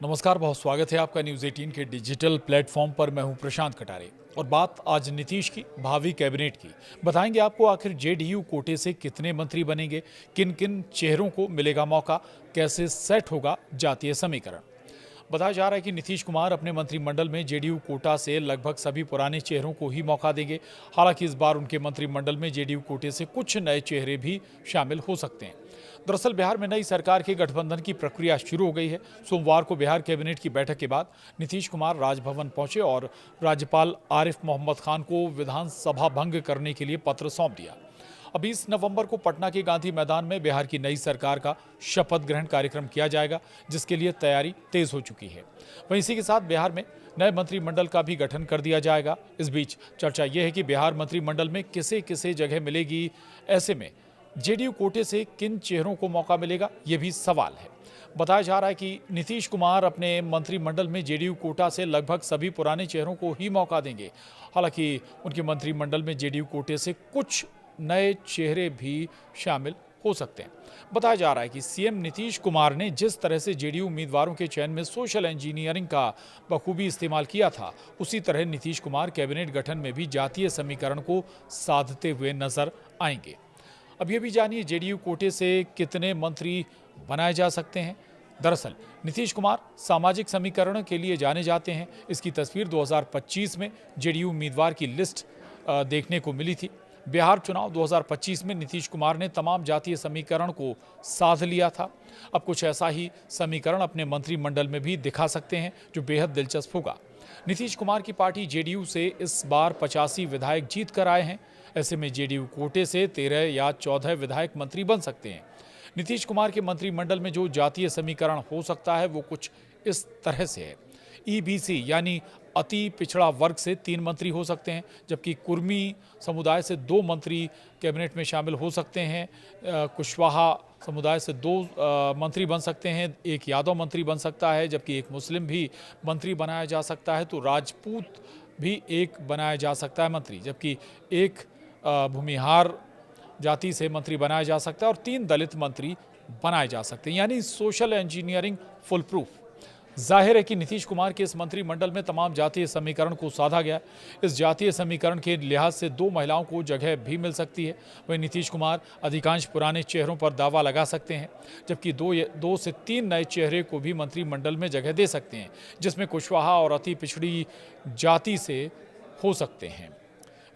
नमस्कार, बहुत स्वागत है आपका न्यूज़ 18 के डिजिटल प्लेटफॉर्म पर। मैं हूं प्रशांत कटारे और बात आज नीतीश की भावी कैबिनेट की। बताएंगे आपको आखिर जेडीयू कोटे से कितने मंत्री बनेंगे, किन किन चेहरों को मिलेगा मौका, कैसे सेट होगा जातीय समीकरण। बताया जा रहा है कि नीतीश कुमार अपने मंत्रिमंडल में जेडीयू कोटा से लगभग सभी पुराने चेहरों को ही मौका देंगे। हालांकि इस बार उनके मंत्रिमंडल में जेडीयू कोटे से कुछ नए चेहरे भी शामिल हो सकते हैं। दरअसल बिहार में नई सरकार के गठबंधन की प्रक्रिया शुरू हो गई है। सोमवार को बिहार कैबिनेट की बैठक के बाद नीतीश कुमार राजभवन पहुंचे और राज्यपाल आरिफ मोहम्मद खान को विधानसभा भंग करने के लिए पत्र सौंप दिया। अब 20 नवंबर को पटना के गांधी मैदान में बिहार की नई सरकार का शपथ ग्रहण कार्यक्रम किया जाएगा, जिसके लिए तैयारी तेज हो चुकी है। वहीं इसी के साथ बिहार में नए मंत्रिमंडल का भी गठन कर दिया जाएगा। इस बीच चर्चा यह है कि बिहार मंत्रिमंडल में किसे किसे जगह मिलेगी। ऐसे में जेडीयू कोटे से किन चेहरों को मौका मिलेगा, ये भी सवाल है। बताया जा रहा है कि नीतीश कुमार अपने मंत्रिमंडल में जेडीयू कोटा से लगभग सभी पुराने चेहरों को ही मौका देंगे। हालांकि उनके मंत्रिमंडल में जेडीयू कोटे से कुछ नए चेहरे भी शामिल हो सकते हैं। बताया जा रहा है कि सीएम नीतीश कुमार ने जिस तरह से जेडीयू उम्मीदवारों के चयन में सोशल इंजीनियरिंग का बखूबी इस्तेमाल किया था, उसी तरह नीतीश कुमार कैबिनेट गठन में भी जातीय समीकरण को साधते हुए नजर आएंगे। अब ये भी जानिए जेडीयू कोटे से कितने मंत्री बनाए जा सकते हैं। दरअसल नीतीश कुमार सामाजिक समीकरण के लिए जाने जाते हैं। इसकी तस्वीर 2025 में जेडीयू उम्मीदवार की लिस्ट देखने को मिली थी। बिहार चुनाव 2025 में नीतीश कुमार ने तमाम जातीय समीकरण को साध लिया था। अब कुछ ऐसा ही समीकरण अपने मंत्रिमंडल में भी दिखा सकते हैं, जो बेहद दिलचस्प होगा। नीतीश कुमार की पार्टी जेडीयू से इस बार 85 विधायक जीत कर आए हैं। ऐसे में जेडीयू कोटे से 13 या 14 विधायक मंत्री बन सकते हैं। नीतीश कुमार के मंत्रिमंडल में जो जातीय समीकरण हो सकता है वो कुछ इस तरह से है। ईबीसी यानी अति पिछड़ा वर्ग से 3 मंत्री हो सकते हैं, जबकि कुर्मी समुदाय से 2 मंत्री कैबिनेट में शामिल हो सकते हैं। कुशवाहा समुदाय से 2 मंत्री बन सकते हैं, 1 यादव मंत्री बन सकता है, जबकि 1 मुस्लिम भी मंत्री बनाया जा सकता है। तो राजपूत भी 1 बनाया जा सकता है मंत्री, जबकि 1 भूमिहार जाति से मंत्री बनाया जा सकता है और 3 दलित मंत्री बनाए जा सकते हैं। यानी सोशल इंजीनियरिंग फुल प्रूफ। जाहिर है कि नीतीश कुमार के इस मंत्रिमंडल में तमाम जातीय समीकरण को साधा गया। इस जातीय समीकरण के लिहाज से 2 महिलाओं को जगह भी मिल सकती है। वहीं नीतीश कुमार अधिकांश पुराने चेहरों पर दावा लगा सकते हैं, जबकि 2 से 3 नए चेहरे को भी मंत्रिमंडल में जगह दे सकते हैं, जिसमें कुशवाहा और अति पिछड़ी जाति से हो सकते हैं।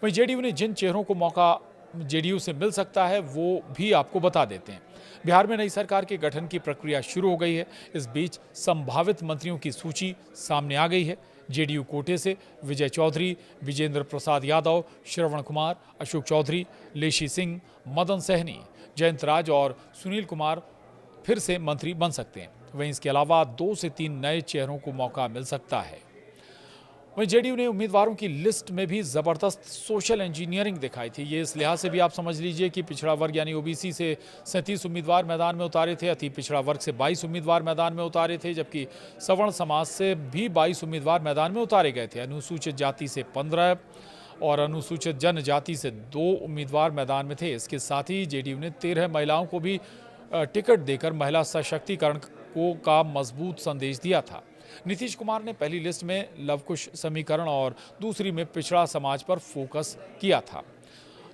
वहीं जेडीयू ने जिन चेहरों को मौका जेडीयू से मिल सकता है वो भी आपको बता देते हैं। बिहार में नई सरकार के गठन की प्रक्रिया शुरू हो गई है। इस बीच संभावित मंत्रियों की सूची सामने आ गई है। जेडीयू कोटे से विजय चौधरी, विजेंद्र प्रसाद यादव, श्रवण कुमार, अशोक चौधरी, लेशी सिंह, मदन सहनी, जयंत राज और सुनील कुमार फिर से मंत्री बन सकते हैं। वहीं इसके अलावा 2 से 3 नए चेहरों को मौका मिल सकता है। वहीं जेडीयू ने उम्मीदवारों की लिस्ट में भी जबरदस्त सोशल इंजीनियरिंग दिखाई थी। ये इस लिहाज से भी आप समझ लीजिए कि पिछड़ा वर्ग यानी ओबीसी से 37 उम्मीदवार मैदान में उतारे थे, अति पिछड़ा वर्ग से 22 उम्मीदवार मैदान में उतारे थे, जबकि सवर्ण समाज से भी 22 उम्मीदवार मैदान में उतारे गए थे। अनुसूचित जाति से 15 और अनुसूचित जनजाति से 2 उम्मीदवार मैदान में थे। इसके साथ ही जेडीयू ने 13 महिलाओं को भी टिकट देकर महिला सशक्तिकरण का मजबूत संदेश दिया था। नीतीश कुमार ने पहली लिस्ट में लवकुश समीकरण और दूसरी में पिछड़ा समाज पर फोकस किया था।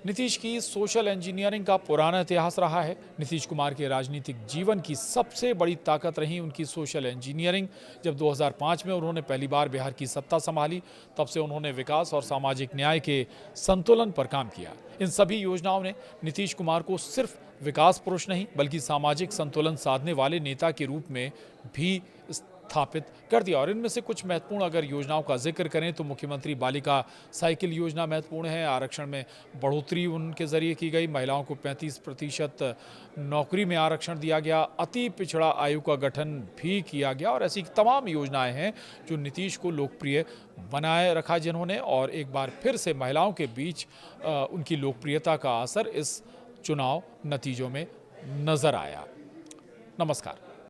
नीतीश की सोशल इंजीनियरिंग का पुराना इतिहास रहा है। नीतीश कुमार के राजनीतिक जीवन की सबसे बड़ी ताकत रही उनकी सोशल इंजीनियरिंग। जब 2005 में उन्होंने पहली बार बिहार की सत्ता संभाली, तब से उन्होंने विकास और सामाजिक न्याय के संतुलन पर काम किया। इन सभी योजनाओं ने नीतीश कुमार को सिर्फ विकास पुरुष नहीं, बल्कि सामाजिक संतुलन साधने वाले नेता के रूप में भी स्थापित कर दिया। और इनमें से कुछ महत्वपूर्ण अगर योजनाओं का जिक्र करें तो मुख्यमंत्री बालिका साइकिल योजना महत्वपूर्ण है। आरक्षण में बढ़ोतरी उनके जरिए की गई। महिलाओं को 35% नौकरी में आरक्षण दिया गया। अति पिछड़ा आयोग का गठन भी किया गया। और ऐसी तमाम योजनाएं हैं जो नीतीश को लोकप्रिय बनाए रखा जिन्होंने। और एक बार फिर से महिलाओं के बीच उनकी लोकप्रियता का असर इस चुनाव नतीजों में नजर आया। नमस्कार।